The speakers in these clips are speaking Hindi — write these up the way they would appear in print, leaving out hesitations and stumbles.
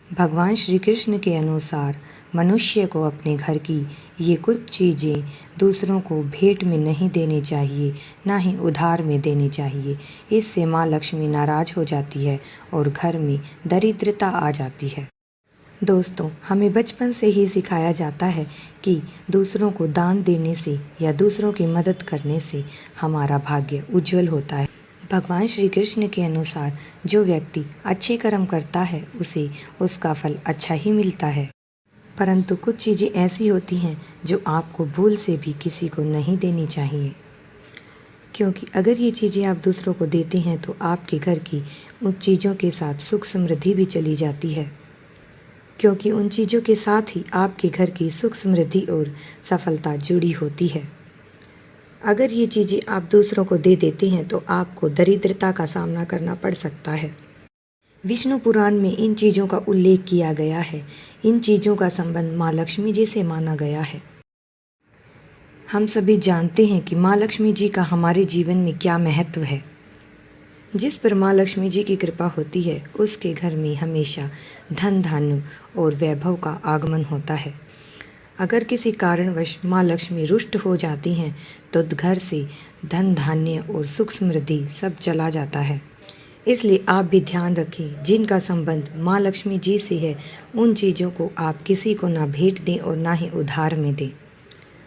भगवान श्री कृष्ण के अनुसार मनुष्य को अपने घर की ये कुछ चीज़ें दूसरों को भेंट में नहीं देनी चाहिए, ना ही उधार में देनी चाहिए। इससे माँ लक्ष्मी नाराज़ हो जाती है और घर में दरिद्रता आ जाती है। दोस्तों, हमें बचपन से ही सिखाया जाता है कि दूसरों को दान देने से या दूसरों की मदद करने से हमारा भाग्य उज्जवल होता है। भगवान श्री कृष्ण के अनुसार जो व्यक्ति अच्छे कर्म करता है उसे उसका फल अच्छा ही मिलता है। परंतु कुछ चीज़ें ऐसी होती हैं जो आपको भूल से भी किसी को नहीं देनी चाहिए, क्योंकि अगर ये चीज़ें आप दूसरों को देते हैं तो आपके घर की उन चीज़ों के साथ सुख समृद्धि भी चली जाती है, क्योंकि उन चीज़ों के साथ ही आपके घर की सुख समृद्धि और सफलता जुड़ी होती है। अगर ये चीज़ें आप दूसरों को दे देते हैं तो आपको दरिद्रता का सामना करना पड़ सकता है। विष्णु पुराण में इन चीज़ों का उल्लेख किया गया है। इन चीज़ों का संबंध माँ लक्ष्मी जी से माना गया है। हम सभी जानते हैं कि माँ लक्ष्मी जी का हमारे जीवन में क्या महत्व है। जिस पर माँ लक्ष्मी जी की कृपा होती है उसके घर में हमेशा धन धान्य और वैभव का आगमन होता है। अगर किसी कारणवश माँ लक्ष्मी रुष्ट हो जाती हैं तो घर से धन धान्य और सुख समृद्धि सब चला जाता है। इसलिए आप भी ध्यान रखें, जिनका संबंध माँ लक्ष्मी जी से है उन चीज़ों को आप किसी को ना भेंट दें और ना ही उधार में दें।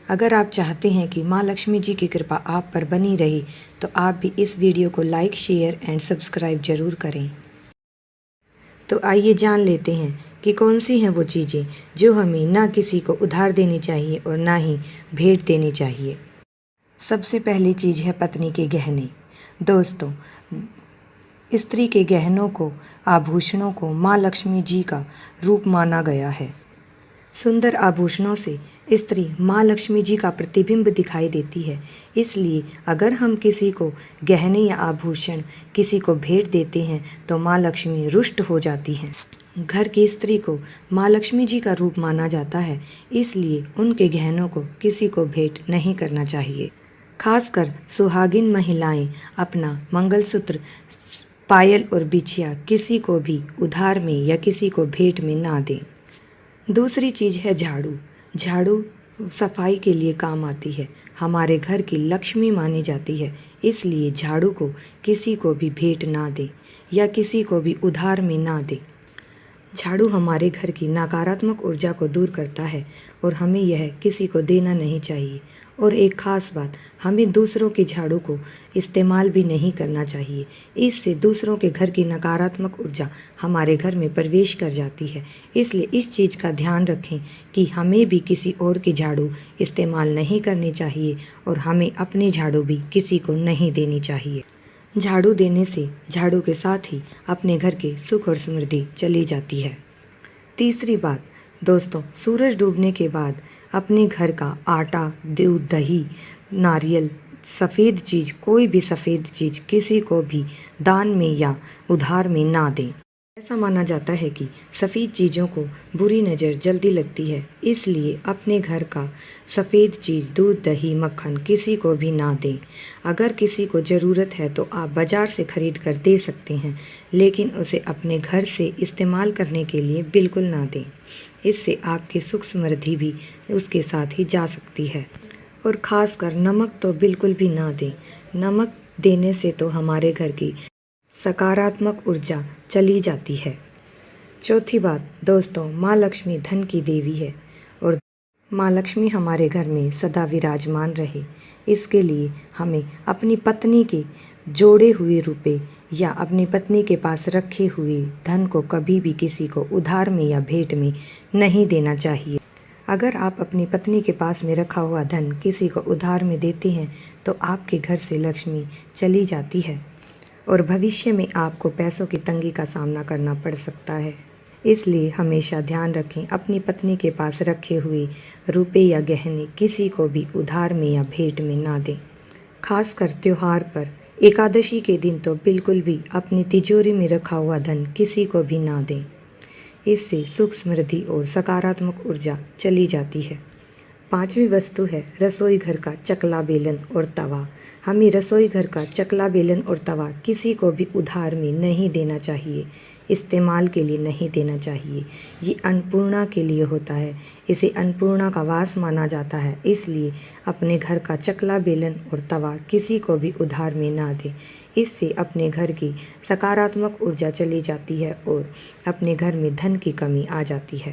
अगर आप चाहते हैं कि माँ लक्ष्मी जी की कृपा आप पर बनी रहे तो आप भी इस वीडियो को लाइक, शेयर एंड सब्सक्राइब जरूर करें। तो आइए जान लेते हैं कि कौन सी हैं वो चीज़ें जो हमें ना किसी को उधार देनी चाहिए और ना ही भेंट देनी चाहिए। सबसे पहली चीज़ है पत्नी के गहने। दोस्तों, स्त्री के गहनों को, आभूषणों को माँ लक्ष्मी जी का रूप माना गया है। सुंदर आभूषणों से स्त्री माँ लक्ष्मी जी का प्रतिबिंब दिखाई देती है। इसलिए अगर हम किसी को गहने या आभूषण किसी को भेंट देते हैं तो माँ लक्ष्मी रुष्ट हो जाती हैं। घर की स्त्री को माँ लक्ष्मी जी का रूप माना जाता है, इसलिए उनके गहनों को किसी को भेंट नहीं करना चाहिए। खासकर सुहागिन महिलाएं अपना मंगलसूत्र, पायल और बिछिया किसी को भी उधार में या किसी को भेंट में ना दें। दूसरी चीज़ है झाड़ू। झाड़ू सफाई के लिए काम आती है, हमारे घर की लक्ष्मी मानी जाती है। इसलिए झाड़ू को किसी को भी भेंट ना दें या किसी को भी उधार में ना दें। झाड़ू हमारे घर की नकारात्मक ऊर्जा को दूर करता है और हमें यह किसी को देना नहीं चाहिए। और एक ख़ास बात, हमें दूसरों के झाड़ू को इस्तेमाल भी नहीं करना चाहिए। इससे दूसरों के घर की नकारात्मक ऊर्जा हमारे घर में प्रवेश कर जाती है। इसलिए इस चीज़ का ध्यान रखें कि हमें भी किसी और की झाड़ू इस्तेमाल नहीं करनी चाहिए और हमें अपनी झाड़ू भी किसी को नहीं देनी चाहिए। झाड़ू देने से झाड़ू के साथ ही अपने घर के सुख और समृद्धि चली जाती है। तीसरी बात दोस्तों, सूरज डूबने के बाद अपने घर का आटा, दूध, दही, नारियल, सफ़ेद चीज़, कोई भी सफ़ेद चीज़ किसी को भी दान में या उधार में ना दें। ऐसा माना जाता है कि सफ़ेद चीज़ों को बुरी नज़र जल्दी लगती है, इसलिए अपने घर का सफ़ेद चीज़, दूध, दही, मक्खन किसी को भी ना दें। अगर किसी को ज़रूरत है तो आप बाज़ार से ख़रीद कर दे सकते हैं, लेकिन उसे अपने घर से इस्तेमाल करने के लिए बिल्कुल ना दें। इससे आपकी सुख समृद्धि भी उसके साथ ही जा सकती है। और ख़ासकर नमक तो बिल्कुल भी ना दें। नमक देने से तो हमारे घर की सकारात्मक ऊर्जा चली जाती है। चौथी बात दोस्तों, माँ लक्ष्मी धन की देवी है और माँ लक्ष्मी हमारे घर में सदा विराजमान रहे, इसके लिए हमें अपनी पत्नी के जोड़े हुए रुपए या अपनी पत्नी के पास रखे हुए धन को कभी भी किसी को उधार में या भेंट में नहीं देना चाहिए। अगर आप अपनी पत्नी के पास में रखा हुआ धन किसी को उधार में देते हैं तो आपके घर से लक्ष्मी चली जाती है और भविष्य में आपको पैसों की तंगी का सामना करना पड़ सकता है। इसलिए हमेशा ध्यान रखें, अपनी पत्नी के पास रखे हुए रुपए या गहने किसी को भी उधार में या भेंट में ना दें। खासकर त्योहार पर, एकादशी के दिन तो बिल्कुल भी अपनी तिजोरी में रखा हुआ धन किसी को भी ना दें। इससे सुख समृद्धि और सकारात्मक ऊर्जा चली जाती है। पांचवी वस्तु है रसोई घर का चकला, बेलन और तवा। हमें रसोई घर का चकला, बेलन और तवा किसी को भी उधार में नहीं देना चाहिए। इस्तेमाल के लिए नहीं देना चाहिए। ये अन्नपूर्णा के लिए होता है, इसे अन्नपूर्णा का वास माना जाता है। इसलिए अपने घर का चकला, बेलन और तवा किसी को भी उधार में ना दें। इससे अपने घर की सकारात्मक ऊर्जा चली जाती है और अपने घर में धन की कमी आ जाती है।